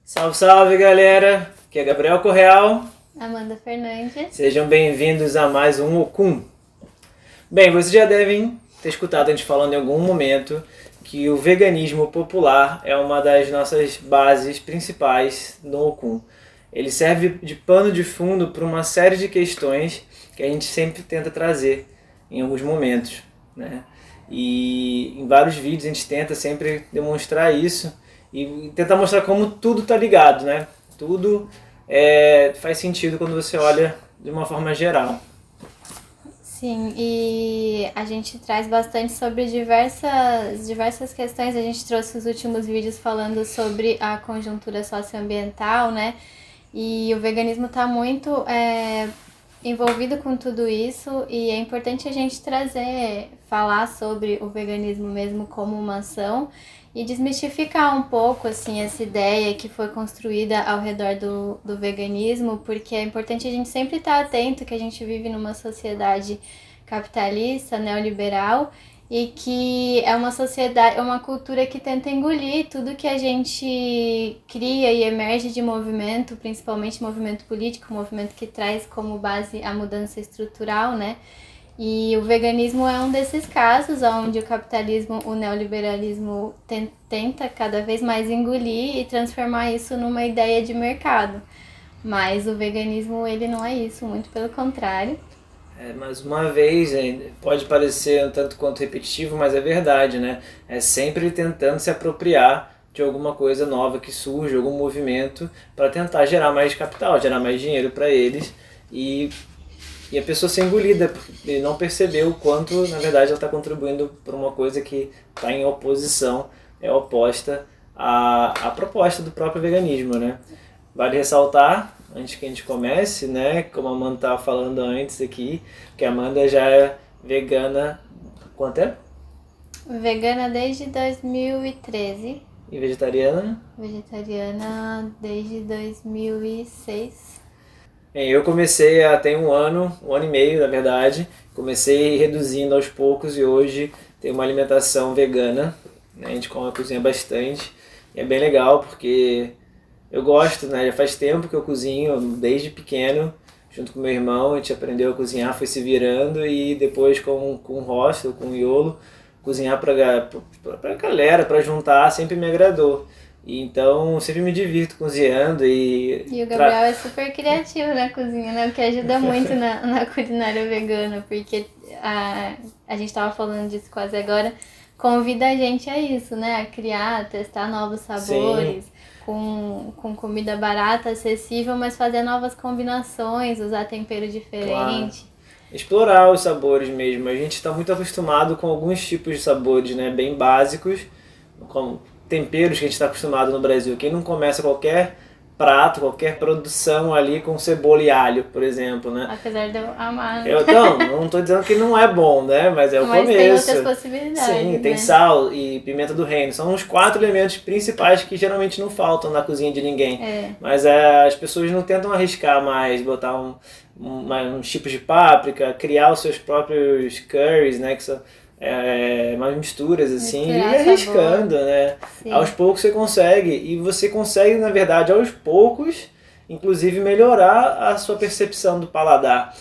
Salve, salve, galera! Aqui é Gabriel Correal. Amanda Fernandes. Sejam bem-vindos a mais um Okun. Bem, vocês já devem ter escutado a gente falando em algum momento que o veganismo popular é uma das nossas bases principais no Okun. Ele serve de pano de fundo para uma série de questões que a gente sempre tenta trazer em alguns momentos, né? E em vários vídeos a gente tenta sempre demonstrar isso e tentar mostrar como tudo está ligado, né? Tudo faz sentido quando você olha de uma forma geral. Sim, e a gente traz bastante sobre diversas questões. A gente trouxe os últimos vídeos falando sobre a conjuntura socioambiental, né? E o veganismo está muito envolvido com tudo isso e é importante a gente falar sobre o veganismo mesmo como uma ação e desmistificar um pouco assim essa ideia que foi construída ao redor do veganismo, porque é importante a gente sempre estar atento que a gente vive numa sociedade capitalista, neoliberal, e que é uma sociedade, é uma cultura que tenta engolir tudo que a gente cria e emerge de movimento, principalmente movimento político, movimento que traz como base a mudança estrutural, né? E o veganismo é um desses casos onde o capitalismo, o neoliberalismo tenta cada vez mais engolir e transformar isso numa ideia de mercado. Mas o veganismo, ele não é isso, muito pelo contrário. Mais uma vez, pode parecer um tanto quanto repetitivo, mas é verdade, né? É sempre tentando se apropriar de alguma coisa nova que surge, algum movimento, para tentar gerar mais capital, gerar mais dinheiro para eles e a pessoa ser engolida e não perceber o quanto, na verdade, ela está contribuindo para uma coisa que está em oposição, é oposta à proposta do próprio veganismo, né? Vale ressaltar, antes que a gente comece, né, como a Amanda estava falando antes aqui, que a Amanda já é vegana, quanto é? Vegana desde 2013. E vegetariana? Vegetariana desde 2006. Eu comecei há tem um ano e meio, na verdade. Comecei reduzindo aos poucos e hoje tenho uma alimentação vegana, né? A gente cozinha bastante. E é bem legal porque eu gosto, né? Já faz tempo que eu cozinho, desde pequeno, junto com meu irmão. A gente aprendeu a cozinhar, foi se virando e depois com o hostel, com o Iolo, cozinhar pra galera, pra juntar, sempre me agradou. E então sempre me divirto cozinhando e o Gabriel é super criativo na cozinha, né? O que ajuda muito na culinária vegana, porque a gente tava falando disso quase agora, convida a gente a isso, né? A criar, a testar novos sabores. Sim. Com comida barata, acessível, mas fazer novas combinações, usar tempero diferente. Claro. Explorar os sabores mesmo. A gente está muito acostumado com alguns tipos de sabores, né? Bem básicos, como temperos que a gente está acostumado no Brasil. Quem não começa qualquer prato, qualquer produção ali com cebola e alho, por exemplo, né? Apesar de eu amar. Não estou dizendo que não é bom, né? Mas é o começo. Mas tem outras possibilidades. Sim, tem sal e pimenta do reino. São os 4 elementos principais que geralmente não faltam na cozinha de ninguém. Mas as pessoas não tentam arriscar mais, botar uns tipos de páprica, criar os seus próprios curries, né? Que são umas misturas assim, e arriscando, né? Sim. Aos poucos você consegue, e você consegue, na verdade, aos poucos, inclusive melhorar a sua percepção do paladar.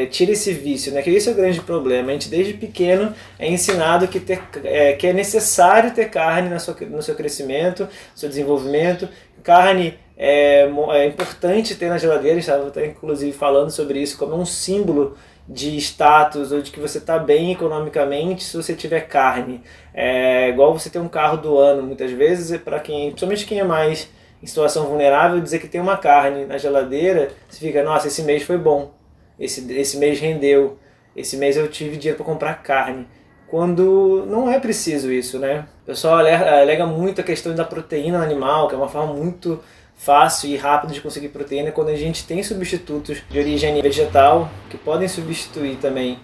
Tira esse vício, né? Que esse é o grande problema. A gente desde pequeno é ensinado que é necessário ter carne no seu crescimento, no seu desenvolvimento. Carne é importante ter na geladeira, estava até inclusive falando sobre isso, como um símbolo de status ou de que você está bem economicamente se você tiver carne. É igual você ter um carro do ano, muitas vezes, principalmente quem é mais em situação vulnerável, dizer que tem uma carne na geladeira, você fica, nossa, esse mês foi bom, esse mês rendeu, esse mês eu tive dinheiro para comprar carne. Quando não é preciso isso, né? O pessoal alega muito a questão da proteína animal, que é uma forma muito fácil e rápido de conseguir proteína quando a gente tem substitutos de origem vegetal que podem substituir também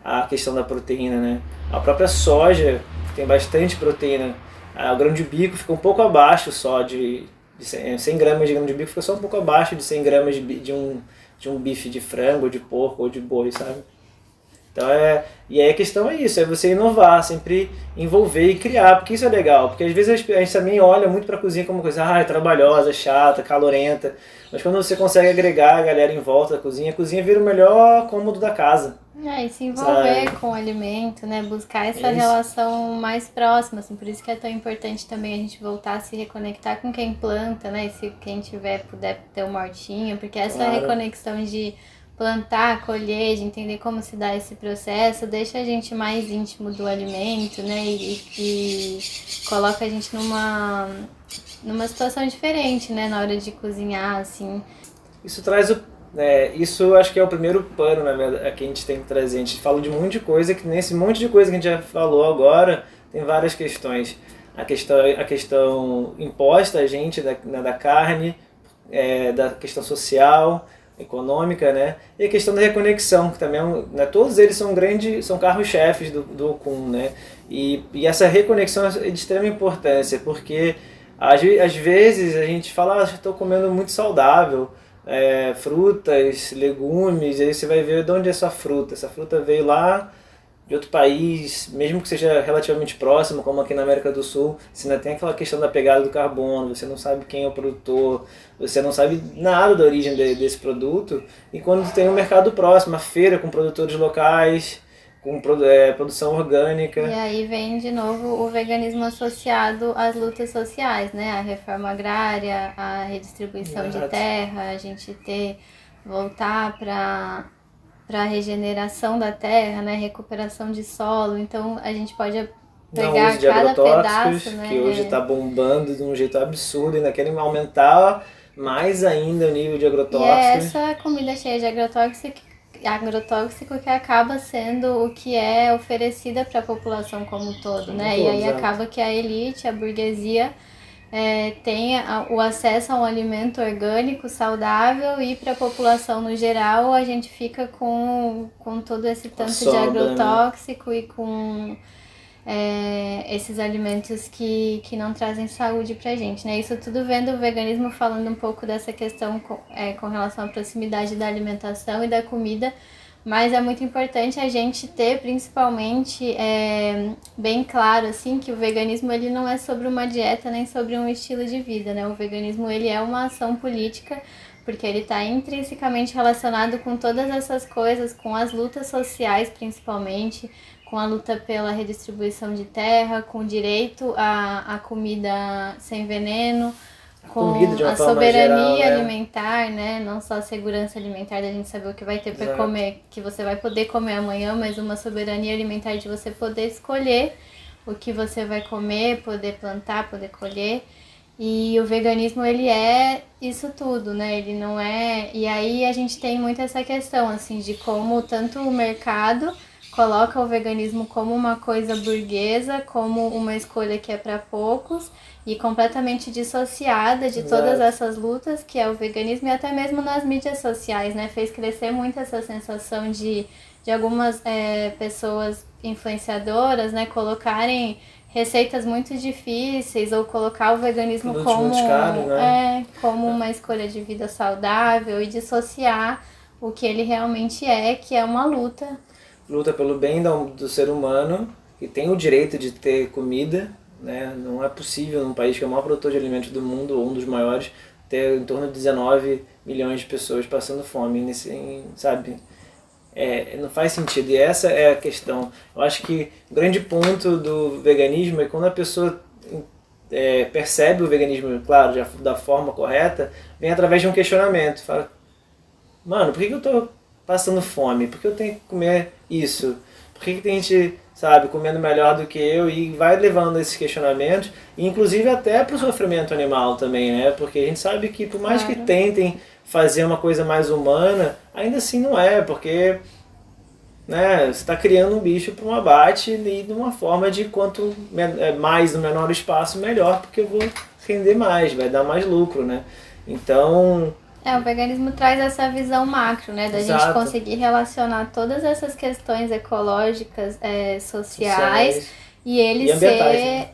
a questão da proteína, né? A própria soja tem bastante proteína. O grão de bico fica um pouco abaixo só de 100 gramas de grão de bico, fica só um pouco abaixo de 100 gramas de um bife de frango, ou de porco ou de boi, sabe? Então e aí a questão é isso, é você inovar, sempre envolver e criar, porque isso é legal, porque às vezes a gente também olha muito para a cozinha como uma coisa, é trabalhosa, chata, calorenta, mas quando você consegue agregar a galera em volta da cozinha, a cozinha vira o melhor cômodo da casa. E se envolver com o alimento, né? Buscar essa relação mais próxima, assim, por isso que é tão importante também a gente voltar a se reconectar com quem planta, né? Se quem puder ter uma hortinha, porque essa reconexão de plantar, colher, de entender como se dá esse processo, deixa a gente mais íntimo do alimento, né? E coloca a gente numa situação diferente, né? Na hora de cozinhar, assim. Isso traz isso acho que é o primeiro pano, na verdade, que a gente tem que trazer. A gente fala de um monte de coisa, que nesse monte de coisa que a gente já falou agora, tem várias questões. A questão imposta a gente da carne, da questão social, econômica, né? E a questão da reconexão, que também todos eles são carros-chefes do Okun, né? E essa reconexão é de extrema importância, porque às vezes a gente fala, estou comendo muito saudável, frutas, legumes, aí você vai ver de onde é essa fruta. Essa fruta veio lá de outro país, mesmo que seja relativamente próximo, como aqui na América do Sul, você ainda tem aquela questão da pegada do carbono, você não sabe quem é o produtor, você não sabe nada da origem desse produto, e quando tem um mercado próximo, a feira com produtores locais, com produção orgânica. E aí vem de novo o veganismo associado às lutas sociais, né? A reforma agrária, a redistribuição de terra, a gente voltar para a regeneração da terra, né? Recuperação de solo. Então a gente pode pegar uso de cada agrotóxicos, pedaço, né? Que hoje está bombando de um jeito absurdo, ainda querem aumentar mais ainda o nível de agrotóxicos. E essa comida cheia de agrotóxico que acaba sendo o que é oferecida para a população como um todo, né? E aí acaba que a elite, a burguesia, tem o acesso a um alimento orgânico, saudável, e para a população no geral a gente fica com todo esse tanto de agrotóxico, né? E com esses alimentos que não trazem saúde pra gente, né? Isso tudo vendo o veganismo falando um pouco dessa questão com relação à proximidade da alimentação e da comida, mas é muito importante a gente ter principalmente bem claro assim, que o veganismo ele não é sobre uma dieta nem sobre um estilo de vida, né? O veganismo ele é uma ação política, porque ele está intrinsecamente relacionado com todas essas coisas, com as lutas sociais principalmente, com a luta pela redistribuição de terra, com o direito à comida sem veneno, com a soberania geral, alimentar, né? Não só a segurança alimentar da gente saber o que vai ter para comer, que você vai poder comer amanhã, mas uma soberania alimentar de você poder escolher o que você vai comer, poder plantar, poder colher. E o veganismo, ele é isso tudo, né? Ele não é... E aí a gente tem muito essa questão, assim, de como tanto o mercado coloca o veganismo como uma coisa burguesa, como uma escolha que é para poucos, e completamente dissociada de todas essas lutas que é o veganismo, e até mesmo nas mídias sociais, né? Fez crescer muito essa sensação de algumas pessoas influenciadoras, né, colocarem receitas muito difíceis, ou colocar o veganismo como uma escolha de vida saudável, e dissociar o que ele realmente que é uma luta pelo bem do ser humano, que tem o direito de ter comida, né? Não é possível num país que é o maior produtor de alimentos do mundo, ou um dos maiores, ter em torno de 19 milhões de pessoas passando fome, sabe? Não faz sentido, e essa é a questão. Eu acho que o grande ponto do veganismo é quando a pessoa percebe o veganismo, claro, já da forma correta, vem através de um questionamento. Fala, mano, por que eu tô passando fome? Por que eu tenho que comer isso? Por que tem gente, sabe, comendo melhor do que eu? E vai levando esses questionamentos, inclusive até para o sofrimento animal também, né? Porque a gente sabe que por mais que tentem fazer uma coisa mais humana, ainda assim não é, porque, né, você está criando um bicho para um abate, e de uma forma de quanto mais no menor espaço, melhor, porque eu vou render mais, vai dar mais lucro, né? Então... o veganismo traz essa visão macro, né? Da gente conseguir relacionar todas essas questões ecológicas, sociais, e ele ambientais, né?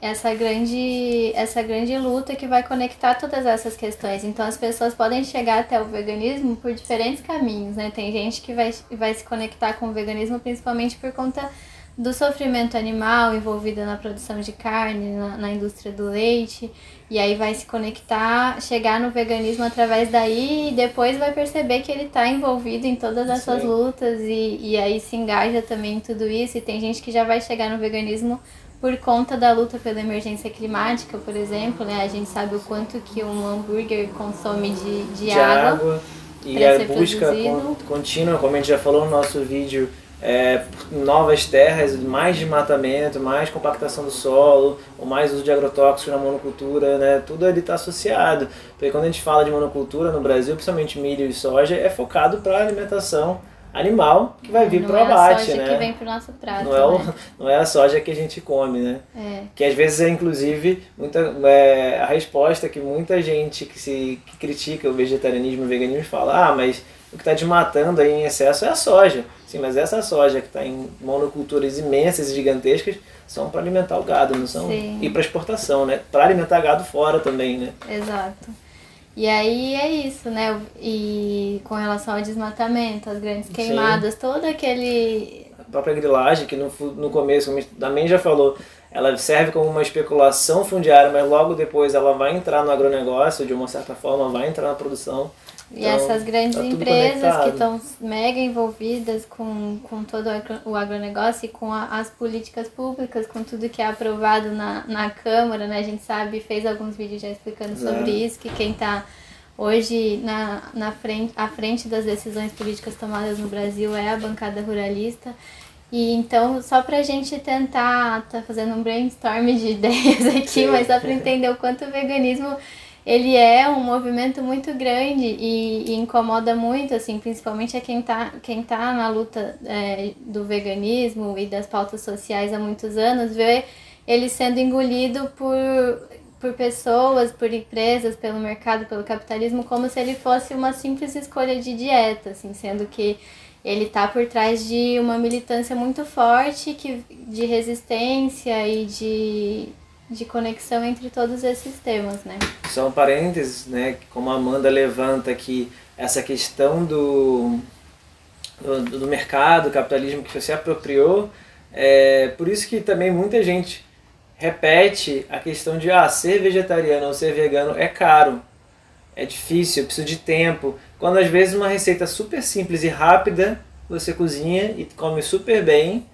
essa grande luta que vai conectar todas essas questões. Então as pessoas podem chegar até o veganismo por diferentes caminhos, né? Tem gente que vai se conectar com o veganismo principalmente por conta do sofrimento animal envolvido na produção de carne, na indústria do leite, e aí vai se conectar, chegar no veganismo através daí, e depois vai perceber que ele está envolvido em todas essas lutas, e aí se engaja também em tudo isso, e tem gente que já vai chegar no veganismo por conta da luta pela emergência climática, por exemplo, né? A gente sabe o quanto que um hambúrguer consome de água e a busca contínua, como a gente já falou no nosso vídeo, por novas terras, mais desmatamento, mais compactação do solo, ou mais uso de agrotóxicos na monocultura, né? Tudo ali está associado. Porque quando a gente fala de monocultura no Brasil, principalmente milho e soja, é focado para alimentação animal que vai vir para o abate, né? Não é a soja que vem para o nosso prato, não é a soja que a gente come, né? Que às vezes é inclusive a resposta que muita gente que critica o vegetarianismo e o veganismo fala, mas o que está desmatando aí em excesso é a soja. Sim, mas essa soja que está em monoculturas imensas e gigantescas são para alimentar o gado, não são? Sim. E para exportação, né? Para alimentar gado fora também, né? Exato. E aí é isso, né? E com relação ao desmatamento, as grandes queimadas, todo aquele... A própria grilagem, que no começo, como a gente também já falou, ela serve como uma especulação fundiária, mas logo depois ela vai entrar no agronegócio, de uma certa forma, vai entrar na produção. E então, essas grandes empresas que estão mega envolvidas com todo o agronegócio e com as políticas públicas, com tudo que é aprovado na Câmara, né? A gente sabe, fez alguns vídeos já explicando sobre isso, que quem está hoje à frente das decisões políticas tomadas no Brasil é a bancada ruralista. E então, só pra gente tentar, tá fazendo um brainstorm de ideias aqui, mas só pra entender o quanto o veganismo... Ele é um movimento muito grande e incomoda muito, assim, principalmente quem tá na luta do veganismo e das pautas sociais há muitos anos, ver ele sendo engolido por pessoas, por empresas, pelo mercado, pelo capitalismo, como se ele fosse uma simples escolha de dieta, assim, sendo que ele está por trás de uma militância muito forte de resistência e de conexão entre todos esses temas, né? São parênteses, né? Como a Amanda levanta aqui, essa questão do mercado, capitalismo que você apropriou, por isso que também muita gente repete a questão de ser vegetariano ou ser vegano é caro, é difícil, eu preciso de tempo, quando às vezes uma receita super simples e rápida, você cozinha e come super bem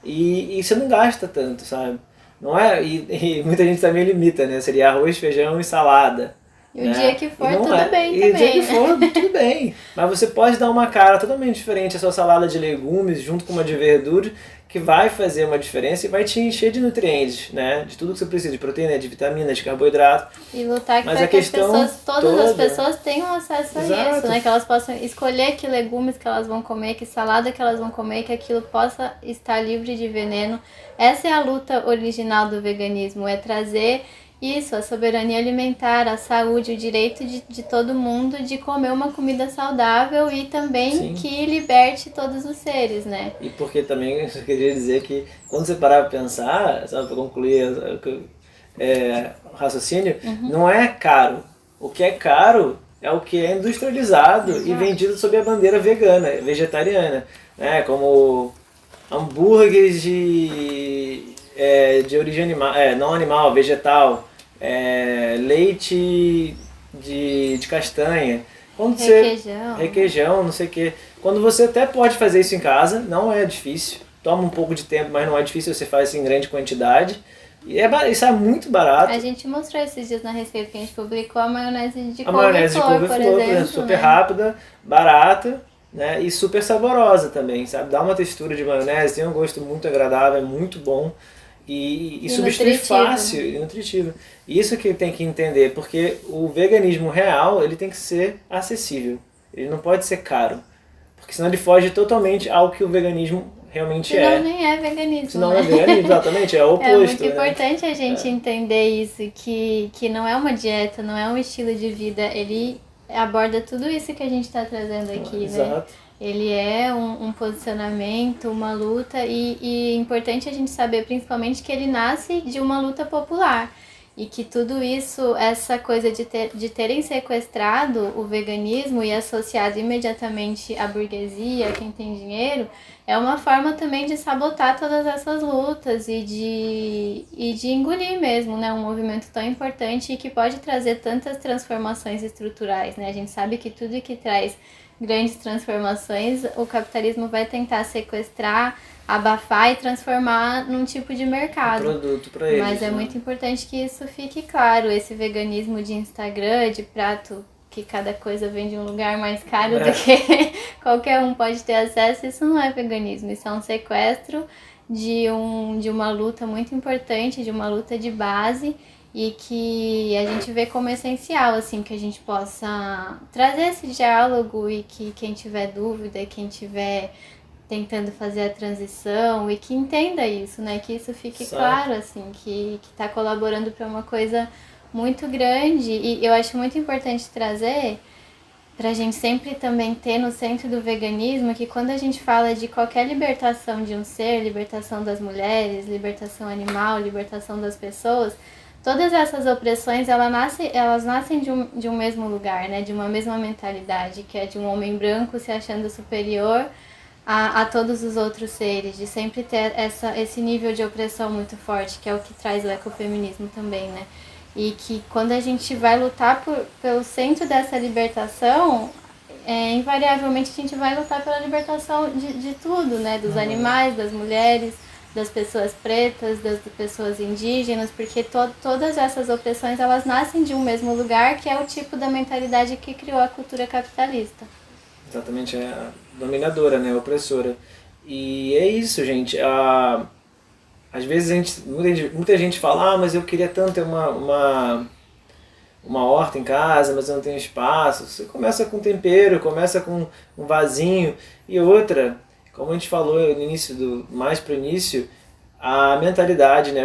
e você não gasta tanto, sabe? Não é? E muita gente também limita, né? Seria arroz, feijão e salada. E o dia que for, tudo bem também. E o dia que for, tudo bem. Mas você pode dar uma cara totalmente diferente à sua salada de legumes junto com uma de verdura, que vai fazer uma diferença e vai te encher de nutrientes, né? De tudo que você precisa, de proteína, de vitamina, de carboidrato. E lutar para que todas as pessoas tenham acesso a isso, né? Que elas possam escolher que legumes que elas vão comer, que salada que elas vão comer, que aquilo possa estar livre de veneno. Essa é a luta original do veganismo, é trazer isso, a soberania alimentar, a saúde, o direito de todo mundo de comer uma comida saudável e também que liberte todos os seres, né? E porque também eu queria dizer que quando você parar para pensar, só para concluir o raciocínio, não é caro. O que é caro é o que é industrializado e vendido sob a bandeira vegana, vegetariana, né? Como hambúrgueres de origem animal, não animal, vegetal, leite de castanha, requeijão, não sei o que. Quando você até pode fazer isso em casa, não é difícil, toma um pouco de tempo, mas não é difícil, você faz isso em grande quantidade. E isso é muito barato. A gente mostrou esses dias na receita que a gente publicou a maionese de couve-flor, maionese de couve-flor, por exemplo, super rápida, barata, né, e super saborosa também, sabe? Dá uma textura de maionese, tem um gosto muito agradável, é muito bom e substitui fácil e nutritivo. Isso que tem que entender, porque o veganismo real ele tem que ser acessível, ele não pode ser caro, porque senão ele foge totalmente ao que o veganismo realmente senão nem é veganismo. Senão é veganismo, exatamente, é o oposto. É muito importante a gente entender isso, que não é uma dieta, não é um estilo de vida, ele aborda tudo isso que a gente está trazendo aqui, né? Exato. Ele é um posicionamento, uma luta, e é importante a gente saber principalmente que ele nasce de uma luta popular. E que tudo isso, essa coisa de terem sequestrado o veganismo e associado imediatamente à burguesia, quem tem dinheiro, é uma forma também de sabotar todas essas lutas e de engolir mesmo, né? Um movimento tão importante e que pode trazer tantas transformações estruturais, né? A gente sabe que tudo que traz grandes transformações, o capitalismo vai tentar sequestrar, abafar e transformar num tipo de mercado. Um produto para eles. Mas é muito importante que isso fique claro. Esse veganismo de Instagram, de prato, que cada coisa vem de um lugar mais caro do que qualquer um pode ter acesso, isso não é veganismo. Isso é um sequestro de uma luta muito importante, de uma luta de base, e que a gente vê como essencial, assim, que a gente possa trazer esse diálogo e que quem tiver dúvida, quem tiver tentando fazer a transição e que entenda isso, né? Que isso fique claro, assim, que tá colaborando para uma coisa muito grande. E eu acho muito importante trazer, pra gente sempre também ter no centro do veganismo, que quando a gente fala de qualquer libertação de um ser, libertação das mulheres, libertação animal, libertação das pessoas, todas essas opressões, elas nascem de um mesmo lugar, né? De uma mesma mentalidade, que é de um homem branco se achando superior a todos os outros seres, de sempre ter esse nível de opressão muito forte, que é o que traz o ecofeminismo também, né? E que quando a gente vai lutar pelo centro dessa libertação, invariavelmente a gente vai lutar pela libertação de tudo, né? Dos animais, das mulheres, das pessoas pretas, das pessoas indígenas, porque todas essas opressões, elas nascem de um mesmo lugar, que é o tipo da mentalidade que criou a cultura capitalista. Exatamente, é a dominadora, né, a opressora. E é isso, gente. Às vezes muita gente fala, mas eu queria tanto ter uma horta em casa, mas eu não tenho espaço. Você começa com tempero, começa com um vasinho. E outra, como a gente falou no início, mais para o início, a mentalidade, né?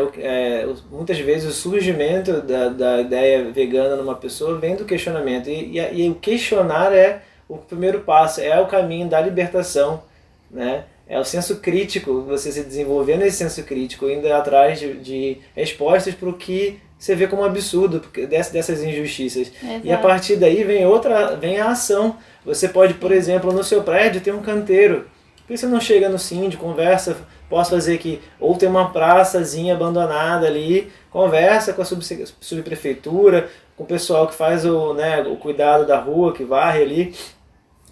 Muitas vezes o surgimento da ideia vegana numa pessoa vem do questionamento. E o questionar é o primeiro passo, é o caminho da libertação, né? É o senso crítico, você se desenvolvendo esse senso crítico, indo atrás de respostas para o que você vê como absurdo dessas injustiças. Exato. E a partir daí vem a ação. Você pode, por exemplo, no seu prédio ter um canteiro. Por que você não chega no síndico, conversa, posso fazer aqui, ou tem uma praçazinha abandonada ali, conversa com a subprefeitura, com o pessoal que faz o cuidado da rua, que varre ali,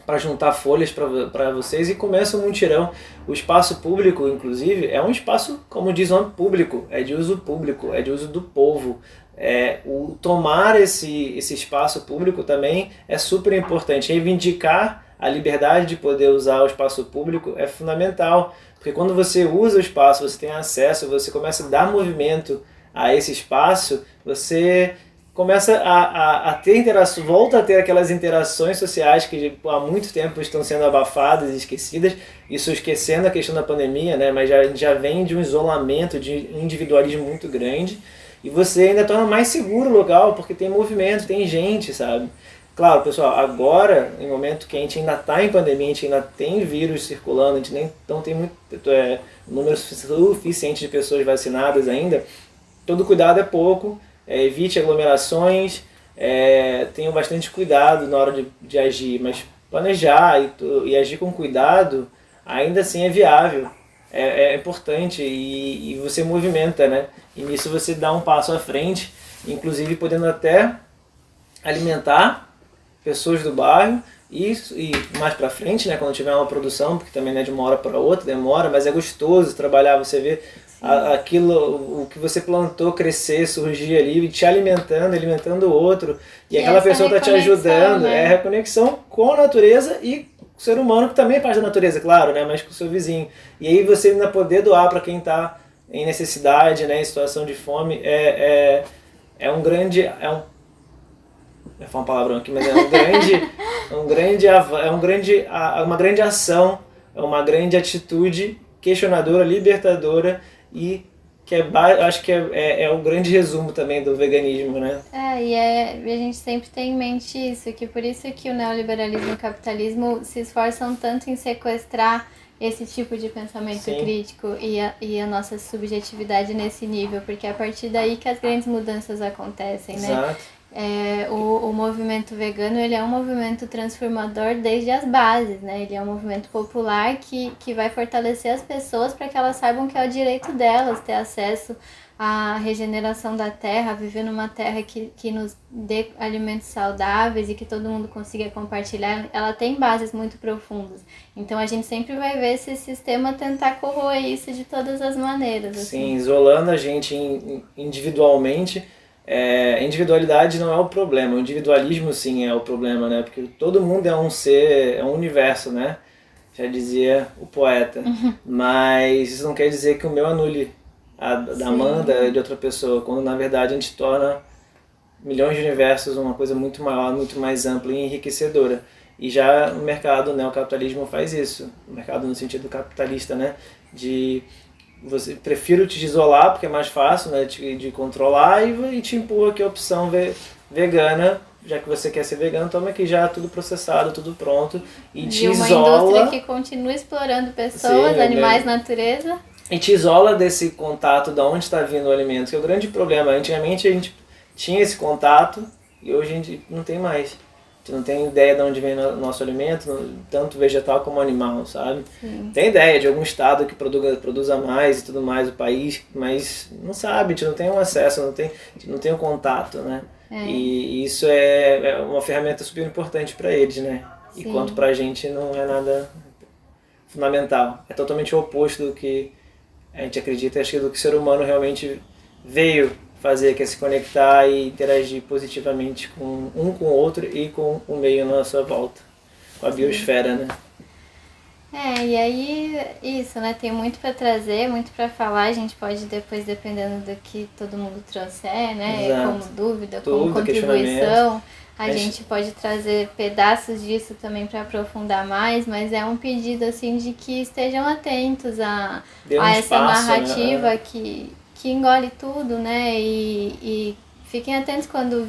para juntar folhas para vocês, e começa um mutirão. O espaço público, inclusive, é um espaço, como diz o nome, público, é de uso público, é de uso do povo. Tomar esse espaço público também é super importante. Reivindicar a liberdade de poder usar o espaço público é fundamental, porque quando você usa o espaço, você tem acesso, você começa a dar movimento a esse espaço, você começa a ter interação, volta a ter aquelas interações sociais que há muito tempo estão sendo abafadas e esquecidas, isso esquecendo a questão da pandemia, né? Mas já vem de um isolamento, de um individualismo muito grande, e você ainda torna mais seguro o local, porque tem movimento, tem gente, sabe? Claro, pessoal, agora, em momento que a gente ainda está em pandemia, a gente ainda tem vírus circulando, a gente não tem muito número suficiente de pessoas vacinadas ainda, todo cuidado é pouco. Evite aglomerações, tenham bastante cuidado na hora de agir, mas planejar e agir com cuidado ainda assim é viável, é importante, e você movimenta, né? E nisso você dá um passo à frente, inclusive podendo até alimentar pessoas do bairro e mais pra frente, né, quando tiver uma produção, porque também não é de uma hora para outra, demora, mas é gostoso trabalhar, você vê aquilo, o que você plantou crescer, surgir ali, te alimentando o outro, e aquela pessoa está te ajudando, né? É a conexão com a natureza e o ser humano, que também é parte da natureza, claro, né, mas com o seu vizinho. E aí você ainda poder doar para quem está em necessidade, né, em situação de fome, é uma palavrão aqui, mas uma grande ação, é uma grande atitude questionadora, libertadora, e eu acho que é o grande resumo também do veganismo, né? E a gente sempre tem em mente isso, que por isso que o neoliberalismo e o capitalismo se esforçam tanto em sequestrar esse tipo de pensamento Sim. crítico e a nossa subjetividade nesse nível, porque é a partir daí que as grandes mudanças acontecem, né? Exato. O movimento vegano, ele é um movimento transformador desde as bases, né? Ele é um movimento popular que vai fortalecer as pessoas para que elas saibam que é o direito delas ter acesso à regeneração da terra, a viver numa terra que nos dê alimentos saudáveis e que todo mundo consiga compartilhar. Ela tem bases muito profundas. Então a gente sempre vai ver esse sistema tentar corroer isso de todas as maneiras. Sim, assim. isolando a gente individualmente. Individualidade não é o problema, o individualismo sim é o problema, né? Porque todo mundo é um ser, é um universo, né? Já dizia o poeta. Mas isso não quer dizer que o meu anule a da Amanda de outra pessoa, quando na verdade a gente torna milhões de universos uma coisa muito maior, muito mais ampla e enriquecedora. E já o mercado, né, o capitalismo faz isso. O mercado no sentido capitalista, né? Prefiro te isolar porque é mais fácil, né, de controlar e te impor aqui a opção vegana, já que você quer ser vegano, toma aqui já tudo processado, tudo pronto e te uma isola. Indústria que continua explorando pessoas, animais, natureza. E te isola desse contato de onde está vindo o alimento, que é o grande problema. Antigamente a gente tinha esse contato e hoje a gente não tem mais. A gente não tem ideia de onde vem o nosso alimento, tanto vegetal como animal, sabe? Sim. Tem ideia de algum estado que produza mais e tudo mais, o país, mas não sabe, a gente não tem um acesso, a gente não tem um contato, né? E isso é uma ferramenta super importante para eles, né? Sim. Enquanto pra gente não é nada fundamental. É totalmente o oposto do que a gente acredita, acho que do que o ser humano realmente veio fazer, que é se conectar e interagir positivamente com o outro e com o meio à nossa volta, com a biosfera, né? E aí, isso, né? Tem muito para trazer, muito para falar. A gente pode depois, dependendo do que todo mundo trouxer, né? Exato. Como dúvida, como contribuição, a gente pode trazer pedaços disso também para aprofundar mais, mas é um pedido, assim, de que estejam atentos a essa narrativa, né? que engole tudo, né? E fiquem atentos quando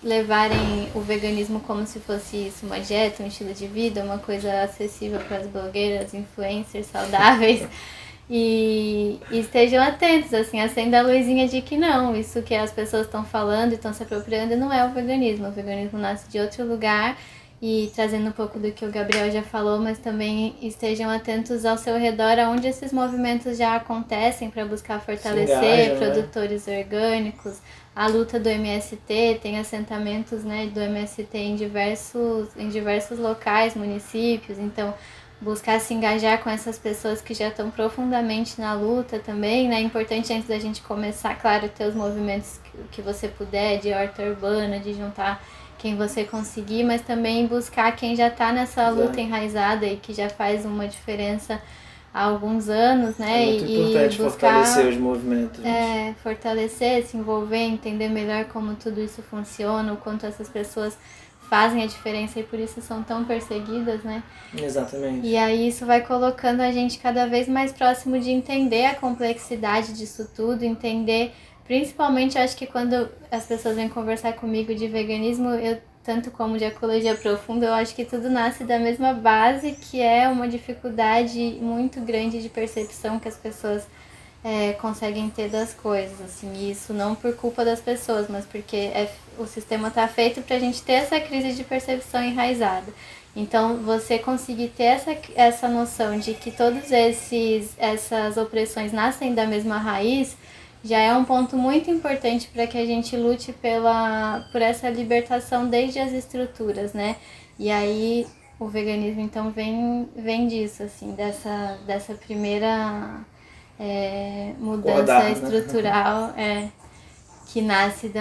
levarem o veganismo como se fosse isso, uma dieta, um estilo de vida, uma coisa acessível para as blogueiras, influencers saudáveis. E estejam atentos, assim, acenda a luzinha de que não, isso que as pessoas estão falando e estão se apropriando não é o veganismo nasce de outro lugar. E trazendo um pouco do que o Gabriel já falou, mas também estejam atentos ao seu redor, onde esses movimentos já acontecem para buscar fortalecer produtores orgânicos. A luta do MST, tem assentamentos, né, do MST em diversos locais, municípios, então buscar se engajar com essas pessoas que já estão profundamente na luta também, né? É importante antes da gente começar, claro, ter os movimentos que você puder, de horta urbana, de juntar quem você conseguir, mas também buscar quem já está nessa luta enraizada e que já faz uma diferença há alguns anos, né? É muito importante buscar fortalecer os movimentos. Fortalecer, se envolver, entender melhor como tudo isso funciona, o quanto essas pessoas fazem a diferença e por isso são tão perseguidas, né? Exatamente. E aí isso vai colocando a gente cada vez mais próximo de entender a complexidade disso tudo, entender. Principalmente, eu acho que quando as pessoas vêm conversar comigo de veganismo, tanto como de ecologia profunda, eu acho que tudo nasce da mesma base, que é uma dificuldade muito grande de percepção que as pessoas conseguem ter das coisas, assim, e isso não por culpa das pessoas, mas porque o sistema está feito para a gente ter essa crise de percepção enraizada. Então, você conseguir ter essa noção de que todas essas opressões nascem da mesma raiz, já é um ponto muito importante para que a gente lute por essa libertação desde as estruturas, né? E aí o veganismo então vem disso, assim, dessa primeira mudança estrutural, que nasce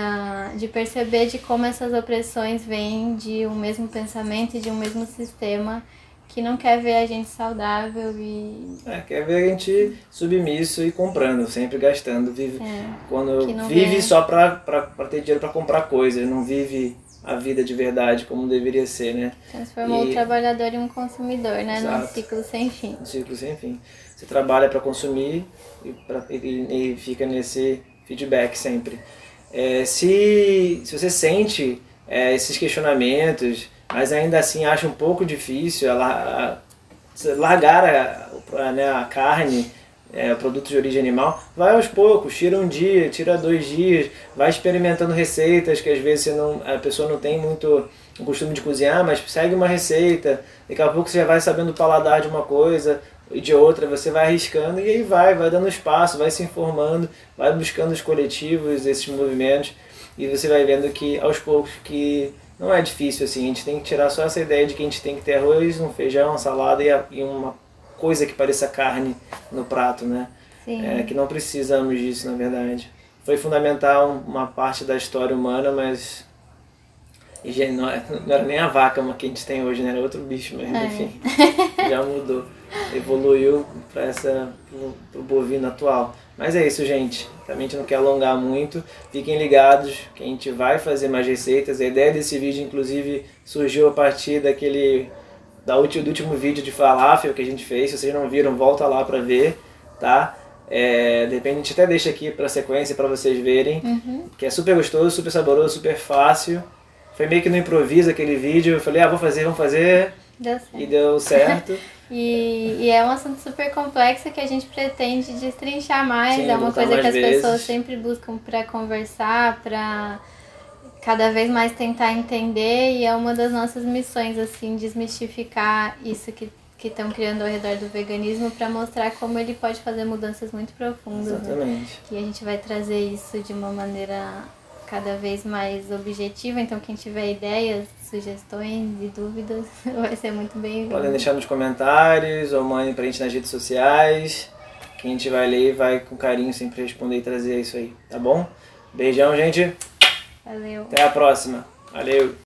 de perceber de como essas opressões vêm de um mesmo pensamento e de um mesmo sistema que não quer ver a gente saudável e... quer ver a gente submisso e comprando, sempre gastando. Vive só pra ter dinheiro pra comprar coisas, não vive a vida de verdade como deveria ser, né? Transformou o trabalhador em um consumidor, né? Exato. Num ciclo sem fim. Um ciclo sem fim. você trabalha para consumir e fica nesse feedback sempre. Se você sente esses questionamentos, mas ainda assim acha um pouco difícil largar a carne, produto de origem animal, vai aos poucos, tira um dia, tira 2 dias, vai experimentando receitas que às vezes a pessoa não tem muito o costume de cozinhar, mas segue uma receita, daqui a pouco você já vai sabendo o paladar de uma coisa e de outra, você vai arriscando e aí vai dando espaço, vai se informando, vai buscando os coletivos, esses movimentos, e você vai vendo que aos poucos que não é difícil assim, a gente tem que tirar só essa ideia de que a gente tem que ter arroz, um feijão, uma salada e uma coisa que pareça carne no prato, né? Sim. Que não precisamos disso, na verdade. Foi fundamental uma parte da história humana, mas não era nem a vaca que a gente tem hoje, né? Era outro bicho, mas enfim, já mudou. Evoluiu para o bovino atual. Mas é isso, gente. Também a gente não quer alongar muito. Fiquem ligados que a gente vai fazer mais receitas. A ideia desse vídeo, inclusive, surgiu a partir do último vídeo de falafel que a gente fez. Se vocês não viram, volta lá para ver, tá? De repente a gente até deixa aqui para sequência para vocês verem, que é super gostoso, super saboroso, super fácil. Foi meio que no improviso aquele vídeo. Eu falei, vamos fazer. Deu certo. E deu certo. E é um assunto super complexo que a gente pretende destrinchar mais. Sim, é uma coisa que as vezes. pessoas sempre buscam para conversar, para cada vez mais tentar entender. E é uma das nossas missões, assim, desmistificar isso que estão criando ao redor do veganismo para mostrar como ele pode fazer mudanças muito profundas. Exatamente. Né? E a gente vai trazer isso de uma maneira cada vez mais objetiva, então quem tiver ideias, sugestões e dúvidas vai ser muito bem-vindo. Podem deixar nos comentários ou mandem pra gente nas redes sociais, que a gente vai ler e vai com carinho sempre responder e trazer isso aí, tá bom? Beijão, gente! Valeu! Até a próxima! Valeu!